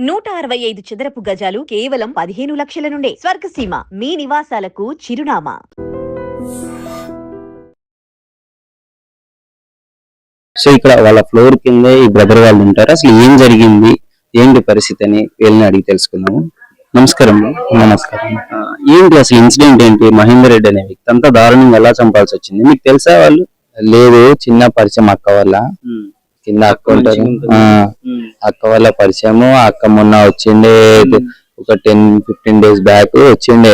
165 చదరపు గజాలు కేవలం 15 లక్షల నుండే. స్వర్గసీమ మీ నివాసాలకు చిరునామా. సో ఇక్కడ వాళ్ళ ఫ్లోర్ కిందే ఈ బ్రదర్ వాళ్ళు ఉంటారు. అసలు ఏం జరిగింది, ఏంటి పరిస్థితి అని వీళ్ళని అడిగి తెలుసుకుందాము. నమస్కారం. నమస్కారం. ఏంటి అసలు ఇన్సిడెంట్ ఏంటి? మహేందర్ రెడ్డి అనే వ్యక్తి అంతా దారుణంగా ఎలా చంపాల్సి వచ్చింది? మీకు తెలుసా వాళ్ళు? లేదు, చిన్న పరిచయం అక్క వల్ల. కింద అక్క ఉంటారు, అక్క వల్ల పరిచయము. అక్క మొన్న వచ్చిండే ఒక 10-15 days బ్యాక్ వచ్చిండే.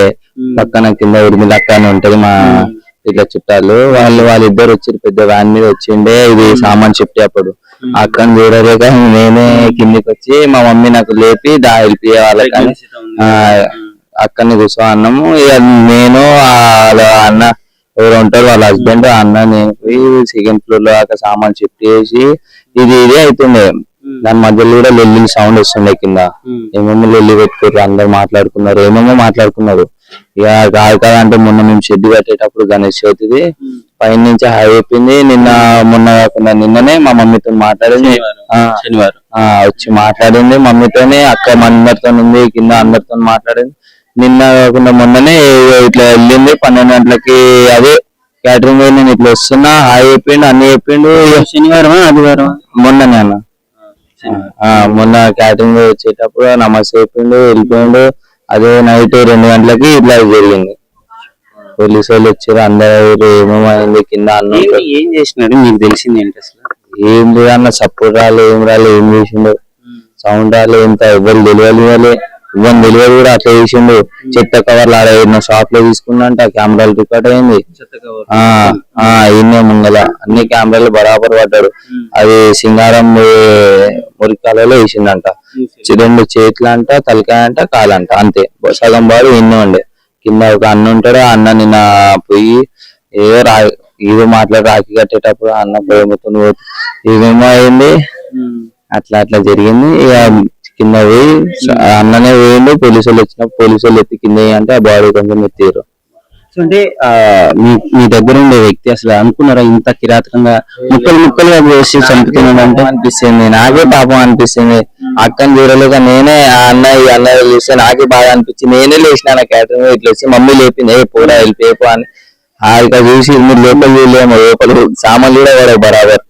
పక్కన కింద ఉరిమిల అక్క అని ఉంటది మా ఇట్లా చుట్టాలు. వాళ్ళిద్దరు వచ్చి పెద్ద వ్యాన్ మీద వచ్చిండే. ఇది సామాన్ షిఫ్ట్ అప్పుడు అక్కని చూడలేక నేనే కిందికి వచ్చి మా మమ్మీ నాకు లేపి హెల్ప్ వాళ్ళకని అక్కని కూర్చో అన్నాము. ఇక నేను అన్న ఎవరు ఉంటారు వాళ్ళ హస్బెండ్ అన్న నేను పోయి సెకండ్ ఫ్లోర్ లో అక్కడ సామాన్ షిఫ్ట్ చేసి ఇది అవుతుండే. దాని మధ్యలో కూడా లొల్లి సౌండ్ వస్తుండే. కింద ఏమేమో లొల్లి పెట్టుకున్నారు, అందరు మాట్లాడుకున్నారు, ఏమేమో మాట్లాడుకున్నారు. ఇక కాదు కదా అంటే మొన్న మేము షెడ్ కట్టేటప్పుడు గణేష్ చవితిది పైన నుంచి హై అయిపోయింది. మొన్న కాకుండా నిన్ననే మా మమ్మీతో మాట్లాడింది. శనివారం వచ్చి మాట్లాడింది మమ్మీతోనే. అక్క అందరితో ఉంది, కింద అందరితో మాట్లాడింది. నిన్న కాకుండా మొన్ననే ఇట్లా వెళ్ళింది 12 గంటలకి. అదే క్యాటరింగ్ నేను ఇట్లా వస్తున్నా, హాయ్ చెప్పిండు, అన్ని చెప్పిండు. శనివారం ఆదివారం మొన్ననే అన్న మొన్న క్యాటరింగ్ వచ్చేటప్పుడు నమస్తే చెప్పిండు, వెళ్ళిపోయిండు. అదే నైట్ 2 గంటలకి ఇట్లా జరిగింది. పోలీసు వాళ్ళు వచ్చారు, అందరూ ఏమేమైంది కింద అన్న. ఏం చేసినాడు మీకు తెలిసింది ఏంటి అసలు? ఏం లేదన్న, సపోర్ట్ రాలే, ఏం రాలే, ఏం చేసిండు, సౌండ్ రాలే, ఇంత ఎవరు డెలివరీ ఇవ్వని డెలివరీ కూడా అట్లా చేసిండు. చెత్త కవర్లు ఆడ షాప్ లో తీసుకున్నంట, కెమెరాలు రికార్డ్ అయింది. ఈయనే ముంగల అన్ని కెమెరాలు బరాబర్ పడ్డాడు. అది సింగారం మురికాలలో వేసిందంట. 2 చేతులు అంట, తలకాయ అంట, కాలంట, అంతే. సగం బాడు ఈయనే ఉండే. కింద ఒక అన్న ఉంటాడు. ఆ అన్న నిన్న పోయి ఏదో మాట్లాడి రాఖీ కట్టేటప్పుడు అన్న ప్రేమతో ఏమేమో అయింది. అట్లా జరిగింది. ఇక కింద పోయి అన్ననే పోయిండు. పోలీసు వాళ్ళు వచ్చినప్పుడు పోలీసు వాళ్ళు ఎత్తి కింద అంటే ఆ బాడీ కొంచెం ఎత్తిరు. అంటే మీ దగ్గర ఉండే వ్యక్తి అసలు అనుకున్నారా ఇంత కిరాతకంగా ముక్కలుగా వేసి చంపుతున్నాడు అంటే? అనిపిస్తుంది, నాకే పాపం అనిపిస్తుంది. అక్కని చూడలేక నేనే ఆ అన్న చూస్తే నాకే బాగా అనిపించింది. నేనే లేచిన క్యాటరింగ్ ఇట్లా వచ్చి మమ్మీ లేపింది, పోరా వెళ్ళిపో అని. ఇక చూసి మీరు లోపల చూడలేము, లోపల సామాన్లు కూడా పడవు బరాబర్.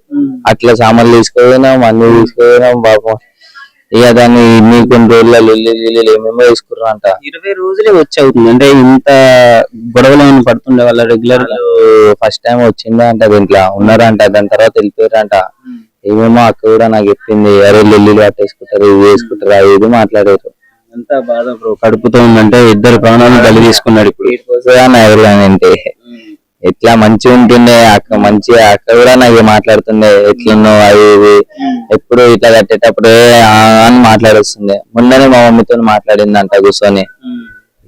అట్లా సామాన్లు తీసుకుపోయినాం, అన్ని తీసుకుపోయినాం. పాపం ఇక దాన్ని కొన్ని రోజులు ఏమేమో వేసుకుర్రా అంట. 20 రోజులే వచ్చి అవుతుంది అంటే ఇంత గొడవలు ఏమైనా పడుతుండే వాళ్ళ రెగ్యులర్? ఫస్ట్ టైం వచ్చిందా అంట, దీంట్లో ఉన్నారంట. దాని తర్వాత వెళ్ళిపోయారంట. ఏమేమో అక్క కూడా నాకు చెప్పింది, అరే లిల్లీలు పట్టేసుకుంటారు, ఇవి వేసుకుంటారు, అది ఇది మాట్లాడారు. ఎంత బాధ బ్రో, కడుపుతో ఉందంటే 2 ప్రాణాలను బలి తీసుకున్నాడు. ఇప్పుడు ఎవరినంటే ఎట్లా మంచిగా ఉంటుండే అక్క, మంచిగా అక్క కూడా నాకు మాట్లాడుతుండే, ఎట్లున్నావు అది ఇది. ఎప్పుడు ఇట్లా కట్టేటప్పుడే అని మాట్లాడొస్తుండే. మొన్ననే మా మమ్మీతో మాట్లాడిందంట కూర్చొని.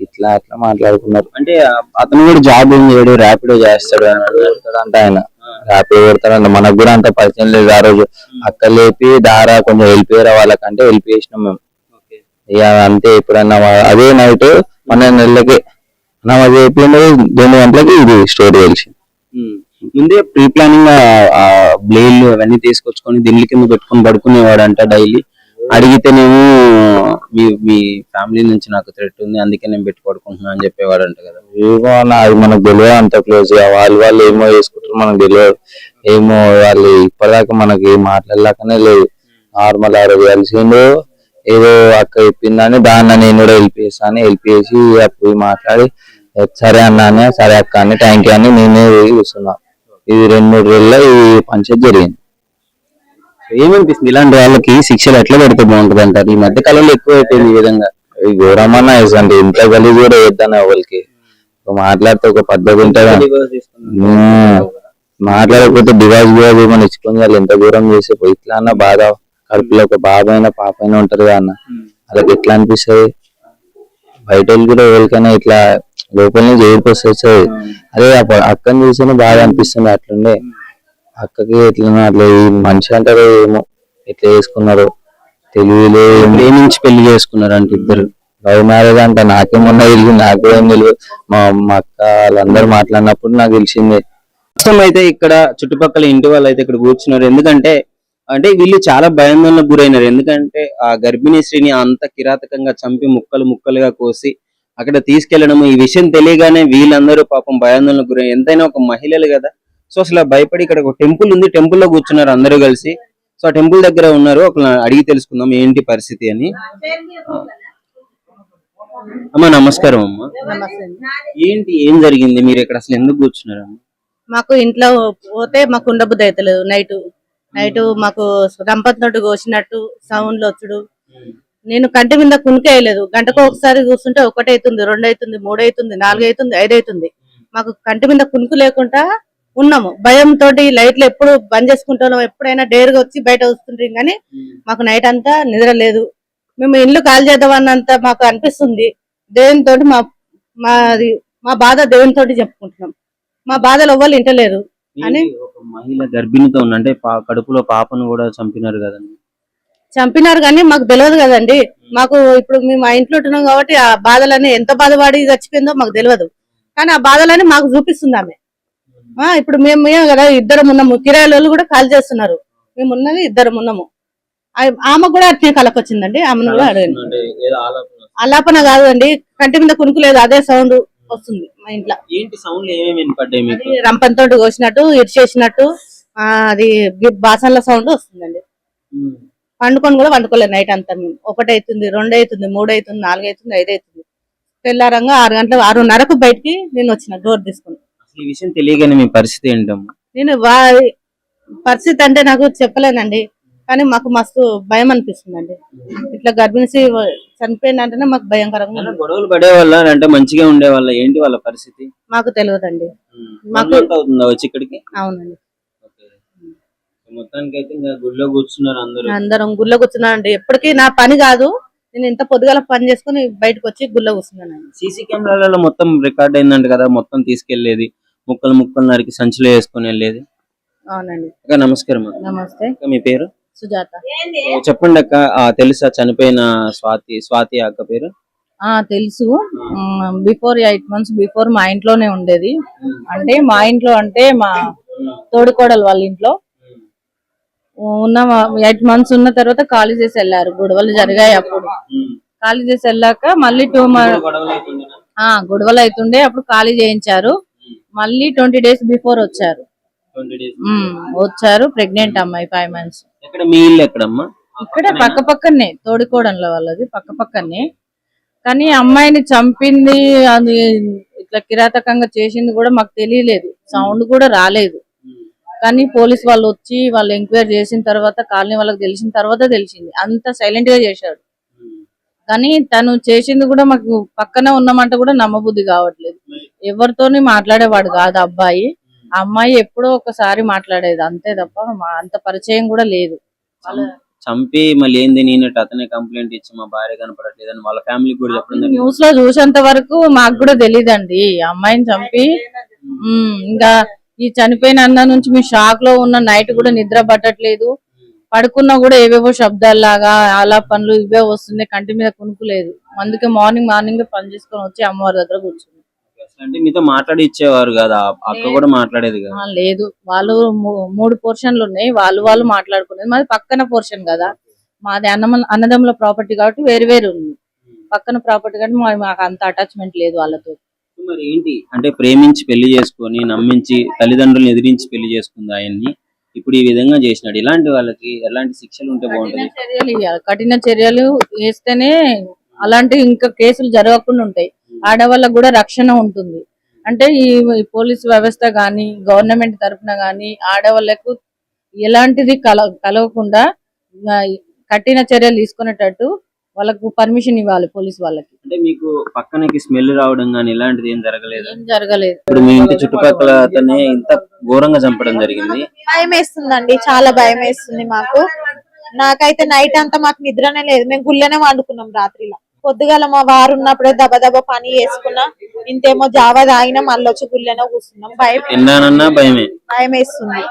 అట్లా మాట్లాడుకున్నారు. అంటే అతను కూడా జాబ్ ఏం చేయడు, ర్యాపిడో చేస్తాడు అంట. ఆయన ర్యాపిడో కొడతాడంట. మనకు కూడా అంత పరిచయం లేదు. ఆ రోజు అక్క లేపి దారా కొంచెం వెళ్ళిపోయారా వాళ్ళకంటే వెళ్ళిపోయేసినాం మేము. ఇక అంతే. ఎప్పుడన్నా అదే నైట్ 12 నెలలకి నమాజ్ అయిపోయింది, 2 గంటలకి ఇది స్టోరీ తెలిసి. ముందే ప్రీ ప్లానింగ్ బ్లేడ్లు అవన్నీ తీసుకొచ్చుకొని దిండ్ల కింద పెట్టుకొని పడుకునేవాడంట డైలీ. అడిగితేనేమో మీ ఫ్యామిలీ నుంచి నాకు థ్రెట్ ఉంది, అందుకే నేను పెట్టి పడుకుంటున్నా అని చెప్పేవాడంట కదా. ఏమో అన్న, అది మనకు తెలియదు అంత క్లోజ్ గా. వాళ్ళు ఏమో వేసుకుంటారు మనకు తెలియదు. ఏమో వాళ్ళు ఇప్పటిదాకా మనకి ఏం మాట్లాడలేకనే లేదు. నార్మల్ ఆ రోజు కలిసిండు, ఏదో అక్క చెప్పిందని దాన్ని నేను కూడా వెళ్ళిపోయేసి పోయి మాట్లాడి సరే అన్నానే, సరే అక్క అని థ్యాంక్ యూ అని నేనే చూస్తున్నా. ఇది 2-3 రోజుల్లో ఈ పంచాయతీ జరిగింది. ఏమనిపిస్తుంది ఇలాంటి వాళ్ళకి శిక్షలు ఎట్లా పెడితే బాగుంటది అంటారు? ఈ మధ్య కాలంలో ఎక్కువ అయిపోయింది ఈ విధంగా. ఈ ఘోరమన్నా అంటే ఇంత గలీజ్ కూడా వేద్దాను వాళ్ళకి. మాట్లాడితే ఒక పద్ధతి ఉంటుంది. మాట్లాడకపోతే డివైస్ కూడా మనం ఇచ్చుకొని వాళ్ళు ఎంత దూరం చేసి ఇట్లా అన్న బాధ. కడుపులో ఒక బాబైనా పాపైనా ఉంటారు కదా అన్న, వాళ్ళకి ఎట్లా అనిపిస్తుంది? బయట వాళ్ళు కూడా ఎవరికైనా ఇట్లా లోపల నుంచి ఏడుకొస్తుంది. అదే అక్కని చూస్తేనే బాగా అనిపిస్తుంది. అట్లుండే అక్కకి ఎట్లా అట్లా ఈ మనిషి అంటారు ఏమో ఎట్లా చేసుకున్నారు తెలియలే. ప్రేమించి పెళ్లి చేసుకున్నారు అంటే ఇద్దరు. లవ్ మ్యారేజ్ అంట. నాకేమన్నా తెలియదు, నాకు ఏం తెలియదు. మా అక్క వాళ్ళందరూ మాట్లాడినప్పుడు నాకు తెలిసింది. అయితే ఇక్కడ చుట్టుపక్కల ఇంటి వాళ్ళు అయితే ఇక్కడ కూర్చున్నారు. ఎందుకంటే అంటే వీళ్ళు చాలా భయాందోళనకు గురైనారు. ఎందుకంటే ఆ గర్భిణీ స్త్రీని అంత కిరాతకంగా చంపి ముక్కలు ముక్కలుగా కోసి అక్కడ తీసుకెళ్లడం, ఈ విషయం తెలియగానే వీళ్ళందరూ పాపం భయాందోళనకు గురై, ఎంతైనా ఒక మహిళలు కదా. సో అసలు భయపడి, ఇక్కడ ఒక టెంపుల్ ఉంది, టెంపుల్ లో కూర్చున్నారు అందరూ కలిసి. సో ఆ టెంపుల్ దగ్గర ఉన్నారు, ఒక అడిగి తెలుసుకుందాం ఏంటి పరిస్థితి అని. అమ్మా నమస్కారం అమ్మా. ఏంటి, ఏం జరిగింది, మీరు ఇక్కడ అసలు ఎందుకు కూర్చున్నారు అమ్మా? మాకు ఇంట్లో పోతే మాకు ఉండబుద్ధి అవుతలేదు. నైట్ మాకు రంపంతోటి కోసినట్టు సౌండ్లు వచ్చుడు. నేను కంటి మీద కునికేయలేదు. గంటకు ఒకసారి చూస్తుంటే 1 అవుతుంది, 2 అవుతుంది, 3 అవుతుంది, 4 అవుతుంది, 5 అవుతుంది. మాకు కంటి మీద కునుకు లేకుండా ఉన్నాము. భయంతో లైట్లు ఎప్పుడు బంద్ చేసుకుంటున్నాం. ఎప్పుడైనా డేరుగా వచ్చి బయట వస్తుంటాం కానీ మాకు నైట్ అంతా నిద్ర లేదు. మేము ఇల్లు కాల్ చేద్దామన్నంత మాకు అనిపిస్తుంది. దేవునితో మా బాధ దేవునితో చెప్పుకుంటున్నాం. మా బాధలు ఎవ్వరు వింటలేరు అని. ఒక మహిళ గర్భిణితో ఉన్న, అంటే కడుపులో పాపను కూడా చంపినారు కదండి. చంపినారు కానీ మాకు తెలియదు కదండి. మాకు ఇప్పుడు మేము మా ఇంట్లో ఉంటున్నాం కాబట్టి ఆ బాధలన్నీ ఎంత బాధపడి చచ్చిపోయిందో మాకు తెలియదు. కానీ ఆ బాధలన్నీ మాకు చూపిస్తుంది ఆమె. ఇప్పుడు మేము కదా ఇద్దరం ఉన్నాము. కిరాయిలు కూడా కాల్ చేస్తున్నారు. మేము ఉన్నది ఇద్దరం ఉన్నాము. ఆమె కూడా అట్నే కలకొచ్చిందండి. ఆమెను కూడా అడగండి. ఆలాపన కాదండి, కంటి మీద కునుకు లేదు, అదే సౌండ్ వస్తుంది మా ఇంట్లో. ఏంటి సౌండ్, ఏమేమి వినపడ్డాయి మీకు? రంపంతో కోసినట్టు, ఇడిచేసినట్టు, అది బాసన్ల సౌండ్ వస్తుందండి. పండుకొని కూడా వండుకోలేదు నైట్ అంతా. మేము 1 అవుతుంది, 2 అవుతుంది, 3 అవుతుంది, 4 అవుతుంది, 5 అవుతుంది. తెల్లారంగా 6 గంటల 6:30కు బయటికి నేను వచ్చిన డోర్ తీసుకుని. ఈ విషయం తెలియగానే మీ పరిస్థితి ఏంటమ్మా? నేను పరిస్థితి అంటే నాకు చెప్పలేనండి. కానీ మాకు మస్తు భయం అనిపిస్తుందండి. ఇట్లా గర్భిణీ చనిపోయిందంటేనే మాకు భయంకరంగా ఉంది. గొడవలు పడే వాళ్ళ అంటే మంచిగా ఉండే వాళ్ళ, ఏంటి వాళ్ళ పరిస్థితి మాకు తెలియదండి. మాకు అవుతుందా వచ్చి ఇక్కడికి? అవునండి. మొత్తానికి అయితే ఇంకా గుడిలో కూర్చున్నారు అందరం గుళ్ళో కూర్చున్నానండి. ఎప్పటికీ నా పని కాదు, నేను ఇంత పొద్దుగాల పని చేసుకుని బయటకు వచ్చి గుళ్ళో కూర్చున్నాను. సీసీ కెమెరాలలో మొత్తం రికార్డ్ అయిందంట కదా, మొత్తం తీసుకెళ్లేది, ముక్కలు ముక్కలు నరికి సంచిలో వేసుకుని వెళ్ళేది. అవునండి. అక్క నమస్కారం. నమస్తే. మీ పేరు? సుజాత. చెప్పండి అక్క, తెలుసా చనిపోయిన స్వాతి అక్క పేరు? తెలుసు. బిఫోర్ 8 months బిఫోర్ మా ఇంట్లోనే ఉండేది. అంటే మా ఇంట్లో అంటే మా తోడుకోడలు వాళ్ళ ఇంట్లో ఉన్న 8 months ఉన్న తర్వాత ఖాళీ చేసి వెళ్ళారు. గొడవలు జరిగాయి. అప్పుడు ఖాళీ చేసి వెళ్ళాక మళ్ళీ 2 months గొడవలు అవుతుండే. అప్పుడు ఖాళీ చేయించారు. మళ్ళీ 20 days బిఫోర్ వచ్చారు. ప్రెగ్నెంట్ అమ్మాయి 5 months. మీ ఇల్లు ఎక్కడమ్మా? ఇక్కడ పక్క పక్కనే, తోడుకోవడంలో వాళ్ళది పక్క పక్కనే. కానీ అమ్మాయిని చంపింది, అది ఇట్లా కిరాతకంగా చేసింది కూడా మాకు తెలియలేదు. సౌండ్ కూడా రాలేదు. కానీ పోలీస్ వాళ్ళు వచ్చి వాళ్ళు ఎంక్వైరీ చేసిన తర్వాత, కాలనీ వాళ్ళకి తెలిసిన తర్వాత తెలిసింది. అంత సైలెంట్ గా చేశాడు. కానీ తను చేసింది కూడా మాకు పక్కనే ఉన్నామంటే కూడా నమ్మబుద్ధి కావట్లేదు. ఎవరితోని మాట్లాడేవాడు కాదు అబ్బాయి. అమ్మాయి ఎప్పుడో ఒకసారి మాట్లాడేది అంతే తప్ప అంత పరిచయం కూడా లేదు. చంపి మళ్ళీ ఏంది నేనట్టు అతనే కంప్లైంట్ ఇచ్చి మా భార్య కనపడట్లేదని వాళ్ళ ఫ్యామిలీ కూడా చెప్పడం. న్యూస్ లో చూసేంత వరకు మాకు కూడా తెలియదండి. అమ్మాయిని చంపి ఇంకా ఈ చనిపోయిన అన్న నుంచి మీ షాక్ లో ఉన్న, నైట్ కూడా నిద్ర పట్టట్లేదు. పడుకున్నా కూడా ఏవేవో శబ్దాల్లాగా అలా పనులు ఇవే వస్తున్నాయి. కంటి మీద కునుకులేదు. అందుకే మార్నింగ్ పని చేసుకొని వచ్చి అమ్మవారి దగ్గర కూర్చుంది. అంటే మీతో మాట్లాడి ఇచ్చేవారు కదా, అక్క కూడా మాట్లాడేది కదా? లేదు, వాళ్ళు 3 పోర్షన్లు ఉన్నాయి. వాళ్ళు మాట్లాడుకునేది. మాది పక్కన పోర్షన్ కదా, మాది అన్నదమ్ముల ప్రాపర్టీ కాబట్టి వేరు ఉంది. పక్కన ప్రాపర్టీ కాబట్టి మాకు అంత అటాచ్మెంట్ లేదు వాళ్ళతో. మరి ఏంటి అంటే ప్రేమించి పెళ్లి చేసుకొని నమ్మించి తల్లిదండ్రులను ఎదిరించి పెళ్లి చేసుకుంది ఆయన్ని. ఇప్పుడు ఈ విధంగా చేసినాడు. ఇలాంటి వాళ్ళకి ఎలాంటి శిక్షలు ఉంటే బాగుంటుంది? చర్యలు ఇవ్వాలి. కఠిన చర్యలు వేస్తేనే అలాంటి ఇంకా కేసులు జరగకుండా ఉంటాయి. ఆడవాళ్ళకు కూడా రక్షణ ఉంటుంది. అంటే ఈ పోలీసు వ్యవస్థ గాని, గవర్నమెంట్ తరఫున గాని ఆడవాళ్లకు ఎలాంటిది కలగకుండా కఠిన చర్యలు తీసుకునేటట్టు వాళ్ళకు పర్మిషన్ ఇవ్వాలి పోలీసు వాళ్ళకి. అంటే మీకు పక్కనకి స్మెల్ రావడం గానీ ఇలాంటిది ఏం జరగలేదు? ఏం జరగలేదు. ఇప్పుడు మీ ఇంటి చుట్టుపక్కల అతనే ఇంత ఘోరంగా చంపడం జరిగింది. భయం వేస్తుందండి, చాలా భయం వేస్తుంది మాకు. నాకైతే నైట్ అంతా మాకు నిద్రనే లేదు. మేము గుళ్ళనే వండుకున్నాం రాత్రిలో. పొద్దుగాల మా వారు ఉన్నప్పుడే దబదబ పని చేసుకున్నా, ఇంతేమో జావా తాగినా మళ్ళీ వచ్చి గుళ్ళనే కూర్చున్నాం. భయం వేస్తుంది.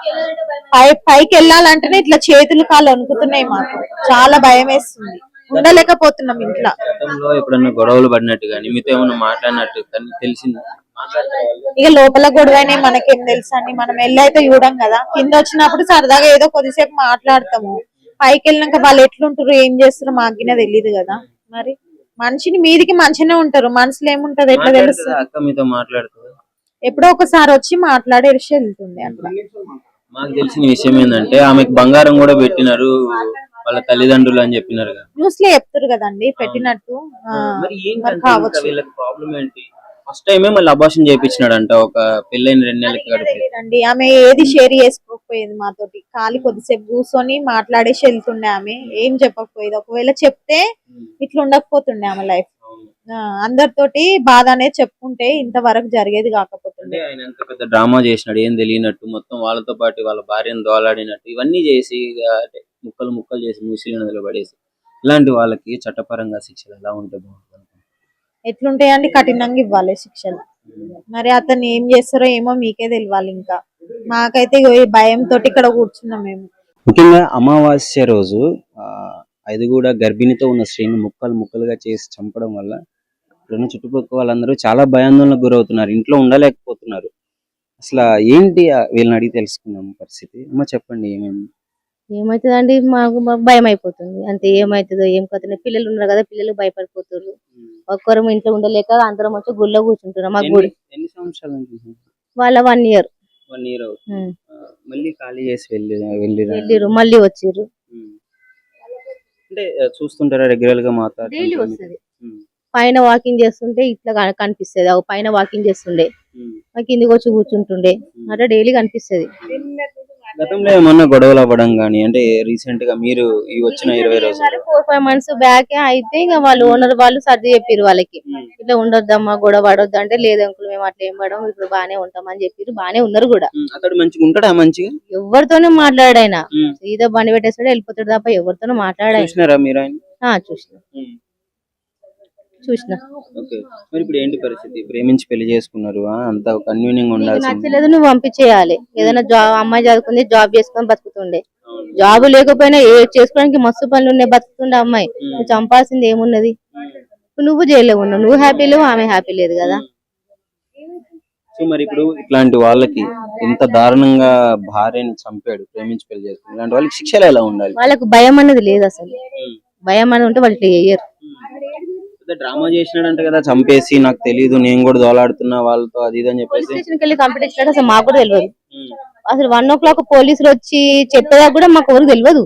పైకి వెళ్ళాలంటేనే ఇట్లా చేతులు కాళ్ళు వణుకుతున్నాయి. మాకు చాలా భయం వేస్తుంది. ఉండలేకపోతున్నాం ఇంట్లో. గతంలో ఎప్పుడన్నా గొడవలు పడినట్టు కానీ మీతో ఏమన్నా మాట్లాడినట్టు కానీ తెలిసింది? ఇక లోపల గొడవనే మనకేం తెలుసు అండి, మనం వెళ్ళైతే చూడం కదా. కింద వచ్చినప్పుడు సరదాగా ఏదో కొద్దిసేపు మాట్లాడతాము, పైకి వెళ్ళినాక వాళ్ళు ఎట్లుంటారు ఏం చేస్తారో మాకినా తెలియదు కదా. మరి మనిషిని మీదికి మంచిగానే ఉంటారు, మనసులో ఏముంటది ఎట్లా తెలుస్తుంది? అక్క మీతో మాట్లాడుతుంది ఎప్పుడో ఒకసారి వచ్చి మాట్లాడేసి వెళ్తుంది అట్లా. మాకు తెలిసిన విషయం ఏంటంటే ఆమెకు బంగారం కూడా పెట్టినారు వాళ్ళ తల్లిదండ్రులు అని చెప్పినారు కదా. న్యూస్ లో చెప్తారు కదండి పెట్టినట్టు. మరి మరి ఏంటి కావచ్చు. వీళ్ళకి ప్రాబ్లం ఏంటి? ఫస్ట్ టైమే మళ్ళీ అబార్షన్ చేయించినాడంట ఒక పెళ్ళైన 2 నెలలకి గడిపి. తెలియదండి, ఆమె ఏది షేర్ చేసుకోకపోయేది మాతోటి. ఖాళీ కొద్దిసేపు కూర్చొని మాట్లాడేసి వెళ్తుండే, ఆమె ఏం చెప్పకపోయేది. ఒకవేళ చెప్తే ఇట్లా ఉండకపోతుండే ఆమె లైఫ్. అందరితోటి బాధ అనేది చెప్పుకుంటే ఇంతవరకు జరిగేది కాకపోతుండే. అంటే ఆయన ఎంత పెద్ద డ్రామా చేసినాడు ఏం తెలియనట్టు, మొత్తం వాళ్ళతో పాటు వాళ్ళ భార్యను దోలాడినట్టు ఇవన్నీ చేసి అంటే ముక్కలు ముక్కలు చేసి మూసిలి నదిలో పడేసి, ఇలాంటి వాళ్ళకి చట్టపరంగా శిక్షలు ఎలా ఉంటాయి బాగుంటుంది? ఎట్లుంటాయండి, కఠినంగా ఇవ్వాలి శిక్షలు. మరి అతను ఏం చేస్తారో ఏమో మీకే తెలియాలి. ఇంకా మాకైతే ఈ భయంతో ఇక్కడ కూర్చున్నాం మేము. ముఖ్యంగా అమావాస్య రోజు అది కూడా గర్భిణితో ఉన్న స్త్రీని ముక్కలు ముక్కలుగా చేసి చంపడం వల్ల ఇప్పుడున్న చుట్టుపక్కల వాళ్ళందరూ చాలా భయాందోళనకు గురవుతున్నారు, ఇంట్లో ఉండలేకపోతున్నారు. అసలు ఏంటి వీళ్ళని అడిగి తెలుసుకున్నాం పరిస్థితి. అమ్మ చెప్పండి ఏమేమి? ఏమవుతుందండి, మాకు భయం అయిపోతుంది అంతే. ఏమవుతుందో ఏం కథ, పిల్లలు ఉన్నారు కదా, పిల్లలు భయపడిపోతారు. ఒక్కరు ఇంట్లో ఉండలేక అందరం వచ్చి గుళ్ళో కూర్చుంటున్నాం. మా గుడి ఎన్ని సంవత్సరాల నుంచి? వాళ్ళ 1 year. 1 year అవుతుంది. మళ్ళీ ఖాళీ చేసి వెళ్ళిరు మళ్ళీ వచ్చిర్రు. అంటే చూస్తుంటారా రెగ్యులర్ గా డైలీ వస్తుంది. పైన వాకింగ్ చేస్తుంటే ఇట్లా కనిపిస్తుంది, పైన వాకింగ్ చేస్తుండే కిందికి వచ్చి కూర్చుంటుండే, అట్లా డైలీ కనిపిస్తుంది. గతంలో ఏమన్నా గొడవలు అవ్వడం కానీ, అంటే రీసెంట్ గా మీరు ఈ వచ్చిన 20 రోజులు 4-5 months బ్యాక్ అయితే ఇక వాళ్ళు ఓనర్ వాళ్ళు సర్ది చెప్పారు వాళ్ళకి, ఇట్లా ఉండొద్దమ్మా గొడవ పడొద్దు అంటే, లేదు అంకుల్ మేము అట్లా ఏం పడము ఇప్పుడు బానే ఉంటాం అని చెప్పారు. బానే ఉన్నారు కూడా. అతడు మంచిగా ఉంటాడా? మంచిగా ఎవరితోనూ మాట్లాడాయన, సీదా బండి పెట్టేస్తాడు వెళ్ళిపోతాడు తప్ప ఎవరితోనూ మాట్లాడాయన. చూసినారా మీరు ఆయన? చూసిన. మరి ఇప్పుడు ఏంటి పరిస్థితి? ప్రేమించి పెళ్లి చేసుకున్నారు, అంత కన్వీనింగ్ ఉండాలి. నచ్చలేదు నువ్వు పంపించేయాలి. ఏదైనా అమ్మాయి చదువుకుంది జాబ్ చేసుకొని బతుకుతుండే, జాబ్ లేకపోయినా చేసుకోవడానికి మస్తు పనులు ఉన్నాయి, బతుకుతుండే అమ్మాయి. నువ్వు చంపాల్సింది ఏమున్నది? నువ్వు జైల్లో ఉన్నావు, నువ్వు హ్యాపీ లేవు, ఆమె హ్యాపీ లేదు కదా. సో మరి ఇప్పుడు ఇట్లాంటి వాళ్ళకి ఇంత దారుణంగా భార్యని చంపాడు, ప్రేమించి పెళ్లి చేసుకున్నాడు, ఇలాంటి వాళ్ళకి శిక్షలు ఎలా ఉండాలి? వాళ్ళకు భయం అనేది లేదు అసలు. భయం అనేది ఉంటే వాళ్ళు ఇట్లా చెయ్యరు. డ్రామా చేసినాడంట కదా, చంపేసి నాకు తెలియదు నేను కూడా దోలాడుతున్నా వాళ్ళతో అది ఇది అని చెప్పేసి పోలీస్ స్టేషన్కి వెళ్ళి కంప్లైంట్ ఇచ్చినట్టు అసలు మాకు కూడా తెలియదు. అసలు 1 o'clock పోలీసులు వచ్చి చెప్పేదా కూడా మాకు ఎవరికి తెలియదు.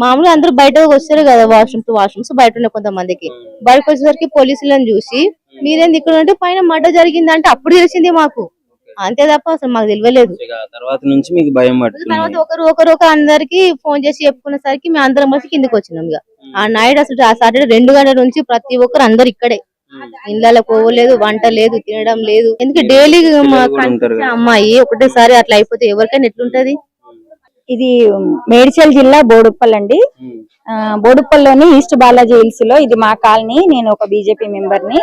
మామూలుగా అందరూ బయట వస్తారు కదా, వాష్రూమ్స్ బయట ఉన్నాయి కొంతమందికి. బయటకు వచ్చేసరికి పోలీసులను చూసి మీరేంది ఇక్కడ ఉంటే పైన మర్డర్ జరిగిందంటే అప్పుడు తెలిసింది మాకు, అంతే తప్ప అసలు మాకు తెలియలేదు. తర్వాత నుంచి మీకు భయం పడుతుంది. తర్వాత ఒకరు అందరికి ఫోన్ చేసి చెప్పుకునేసరికి మేము అందరం వచ్చి కిందకి వచ్చినాం. ఇక ఆ నైట్ అసలు ఆ సాటర్డే 2 గంటల నుంచి ప్రతి ఒక్కరు అందరు ఇక్కడే, ఇళ్ళలో పోవలేదు, వంట లేదు, తినడం లేదు. ఎందుకంటే డైలీ అమ్మాయి ఒకటేసారి అట్లా అయిపోతే ఎవరికైనా ఎట్లుంటది. ఇది మేడ్చల్ జిల్లా బోడుప్పల్ అండి. బోడుప్పల్లోని ఈస్ట్ బాలాజీ హిల్స్ లో ఇది మా కాలనీ. నేను ఒక బీజేపీ మెంబర్ ని.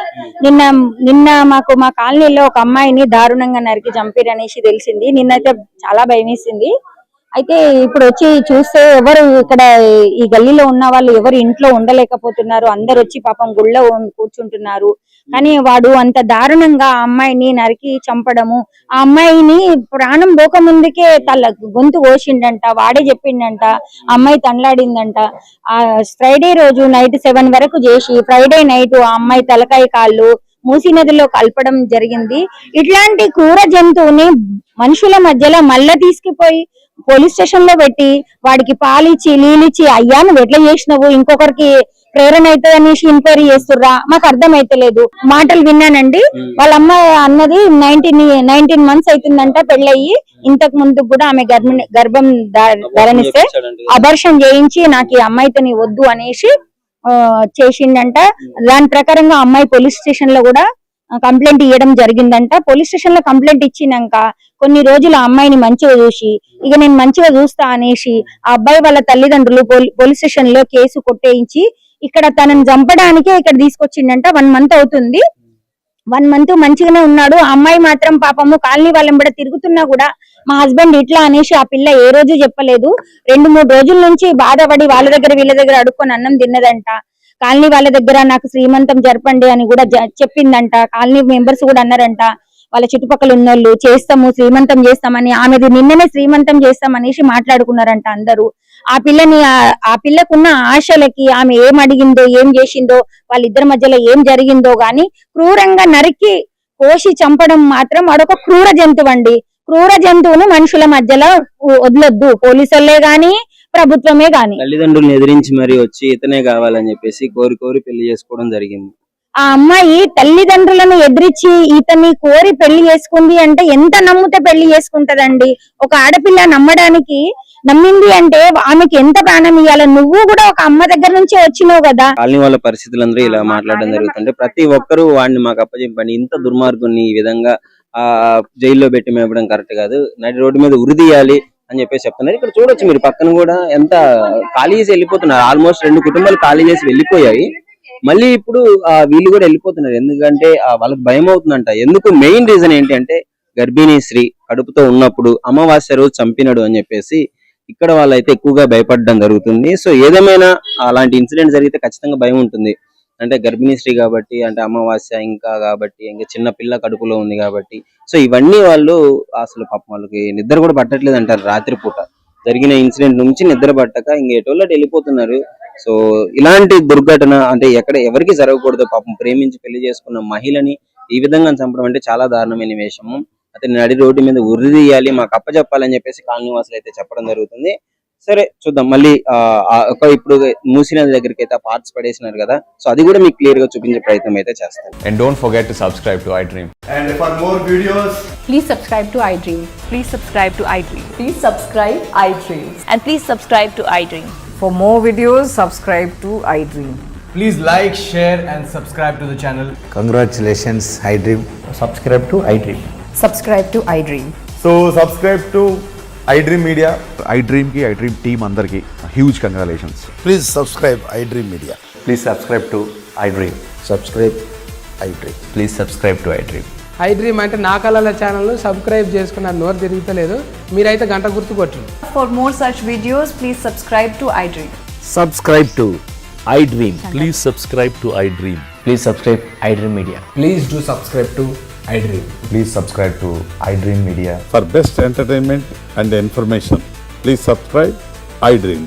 నిన్న మాకు మా కాలనీలో ఒక అమ్మాయిని దారుణంగా నరికి చంపారు అనేసి తెలిసింది. నిన్నైతే చాలా భయం వేసింది. అయితే ఇప్పుడు వచ్చి చూస్తే ఎవరు ఇక్కడ ఈ గల్లీలో ఉన్న వాళ్ళు ఎవరు ఇంట్లో ఉండలేకపోతున్నారు, అందరు వచ్చి పాపం గుళ్ళో కూర్చుంటున్నారు. కానీ వాడు అంత దారుణంగా ఆ అమ్మాయిని నరికి చంపడము, ఆ అమ్మాయిని ప్రాణం పోక ముందుకే గొంతు కోసిండంట, వాడే చెప్పిండంట, అమ్మాయి తండ్లాడిందంట. ఆ ఫ్రైడే రోజు నైట్ 7 వరకు చేసి ఫ్రైడే నైట్ ఆ అమ్మాయి తలకాయ కాళ్ళు మూసీ నదిలో కలపడం జరిగింది. ఇట్లాంటి క్రూర జంతువుని మనుషుల మధ్యలో మళ్ళా తీసుకుపోయి పోలీస్ స్టేషన్ లో పెట్టి వాడికి పాలిచ్చి నీళ్ళిచ్చి, అయ్యా నువ్వు ఎట్లా చేసినావు, ఇంకొకరికి ప్రేరణ అవుతుంది అనేసి ఎంక్వైరీ చేస్తుర్రా, మాకు అర్థం అయితలేదు. మాటలు విన్నానండి. వాళ్ళ అమ్మ అన్నది 19 months అవుతుందంట పెళ్ళయ్యి. ఇంతకు ముందు కూడా ఆమె గర్భం ధరణిస్తే అబార్షన్ చేయించి నాకు ఈ అమ్మాయితో నీ వద్దు అనేసి చేసిండంట. దాని ప్రకారంగా అమ్మాయి పోలీస్ స్టేషన్ లో కూడా కంప్లైంట్ ఇవ్వడం జరిగిందంట. పోలీస్ స్టేషన్ లో కంప్లైంట్ ఇచ్చినాక కొన్ని రోజులు ఆ అమ్మాయిని మంచిగా చూసి, ఇక నేను మంచిగా చూస్తా అనేసి ఆ అబ్బాయి వాళ్ళ తల్లిదండ్రులు పోలీస్ స్టేషన్ లో కేసు కొట్టేయించి ఇక్కడ తనని చంపడానికే ఇక్కడ తీసుకొచ్చిండంట. 1 month అవుతుంది. 1 month మంచిగానే ఉన్నాడు. ఆ అమ్మాయి మాత్రం పాపము కాలనీ వాళ్ళని కూడా తిరుగుతున్నా కూడా మా హస్బెండ్ ఇట్లా అనేసి ఆ పిల్ల ఏ రోజు చెప్పలేదు. 2-3 రోజుల నుంచి బాధపడి వాళ్ళ దగ్గర వీళ్ళ దగ్గర అడుక్కొని అన్నం తిన్నదంట. కాలనీ వాళ్ళ దగ్గర నాకు శ్రీమంతం జరపండి అని కూడా చెప్పిందంట. కాలనీ మెంబర్స్ కూడా అన్నారంట, వాళ్ళ చుట్టుపక్కల ఉన్నోళ్ళు చేస్తాము శ్రీమంతం చేస్తామని. ఆమెది నిన్ననే శ్రీమంతం చేస్తామనేసి మాట్లాడుకున్నారంట అందరూ. ఆ పిల్లకున్న ఆశలకి ఆమె ఏం అడిగిందో ఏం చేసిందో వాళ్ళిద్దరి మధ్యలో ఏం జరిగిందో గాని క్రూరంగా నరికి కోసి చంపడం మాత్రం అదొక క్రూర జంతువు అండి. క్రూర జంతువును మనుషుల మధ్యలో వదలొద్దు, పోలీసులే గాని ప్రభుత్వమే గాని. తల్లిదండ్రులను ఎదిరించి మరి వచ్చి ఇతనే కావాలని చెప్పేసి కోరి పెళ్లి చేసుకోవడం జరిగింది. ఆ అమ్మాయి తల్లిదండ్రులను ఎదిరించి ఇతన్ని కోరి పెళ్లి చేసుకుంది అంటే ఎంత నమ్మితే పెళ్లి చేసుకుంటదండి. ఒక ఆడపిల్ల నమ్మింది అంటే ఆమెకి ఎంత ప్రాణం ఇవ్వాలి. నువ్వు కూడా ఒక అమ్మ దగ్గర నుంచి వచ్చినావు కదా. కాలనీ వాళ్ళ పరిస్థితులందరూ ఇలా మాట్లాడడం జరుగుతుంటే ప్రతి ఒక్కరు వాడిని మాకు అప్పచెప్పండి, ఇంత దుర్మార్గుని ఈ విధంగా జైల్లో పెట్టి మేపడం కరెక్ట్ కాదు, నడి రోడ్డు మీద ఉరిదీయాలి అని చెప్పేసి చెప్తున్నారు. ఇక్కడ చూడొచ్చు మీరు పక్కన కూడా ఎంత ఖాళీ చేసి వెళ్ళిపోతున్నారు. ఆల్మోస్ట్ 2 కుటుంబాలు ఖాళీ చేసి వెళ్ళిపోయాయి. మళ్ళీ ఇప్పుడు వీళ్ళు కూడా వెళ్ళిపోతున్నారు. ఎందుకంటే వాళ్ళకి భయం అవుతుందంట. ఎందుకు మెయిన్ రీజన్ ఏంటి అంటే గర్భిణీ స్త్రీ కడుపుతో ఉన్నప్పుడు అమావాస్య రోజు చంపినాడు అని చెప్పేసి ఇక్కడ వాళ్ళైతే ఎక్కువగా భయపడడం జరుగుతుంది. సో ఏదేమైనా అలాంటి ఇన్సిడెంట్ జరిగితే ఖచ్చితంగా భయం ఉంటుంది. అంటే గర్భిణీ స్త్రీ కాబట్టి, అంటే అమావాస్య ఇంకా చిన్న పిల్ల కడుపులో ఉంది కాబట్టి. సో ఇవన్నీ వాళ్ళు అసలు పాపం వాళ్ళకి నిద్ర కూడా పట్టట్లేదు అంటారు. రాత్రిపూట జరిగిన ఇన్సిడెంట్ నుంచి నిద్ర పట్టక ఇంకేటోళ్ళకి వెళ్ళిపోతున్నారు. సో ఇలాంటి దుర్ఘటన అంటే ఎవరికి జరగకూడదు. పాపం ప్రేమించి పెళ్లి చేసుకున్న మహిళని ఈ విధంగా చంపడం అంటే చాలా దారుణమైన విషయము. అతని నడి రోడ్డు మీద ఉరిదీయాలి, మాకు అప్పచెప్పాలని చెప్పేసి కాలనీ వాసులు అయితే చెప్పడం జరుగుతుంది. సరే చూద్దాం. మళ్ళీ ఇప్పుడు మూసీ నది దగ్గరికి అయితే పార్ట్స్ పడేసినారు కదా, సో అది కూడా మీకు క్లియర్ గా చూపించే ప్రయత్నం అయితే చేస్తాను. And don't forget to subscribe to iDream. And for more videos, please subscribe to iDream. Please subscribe to iDream. Please subscribe iDream. And please subscribe to iDream. For more videos, subscribe to iDream. please like, share and subscribe to the channel. Congratulations, iDream. Subscribe to iDream. Subscribe to iDream. So subscribe to iDream Media. iDream ki iDream team andarki huge congratulations. Please subscribe iDream Media. Please subscribe to iDream. Subscribe iDream. Please subscribe to iDream. iDream అంటే నా కళల channel subscribe చేసుకున్న నోరు తిరుగుతలేదు, మీరైతే గంట గుర్తు కొట్టండి. For more such videos, please subscribe to iDream. Subscribe to iDream. Please subscribe to iDream. Please subscribe iDream Media. Please do subscribe to iDream. Please subscribe to iDream Media. For best entertainment and information, please subscribe iDream.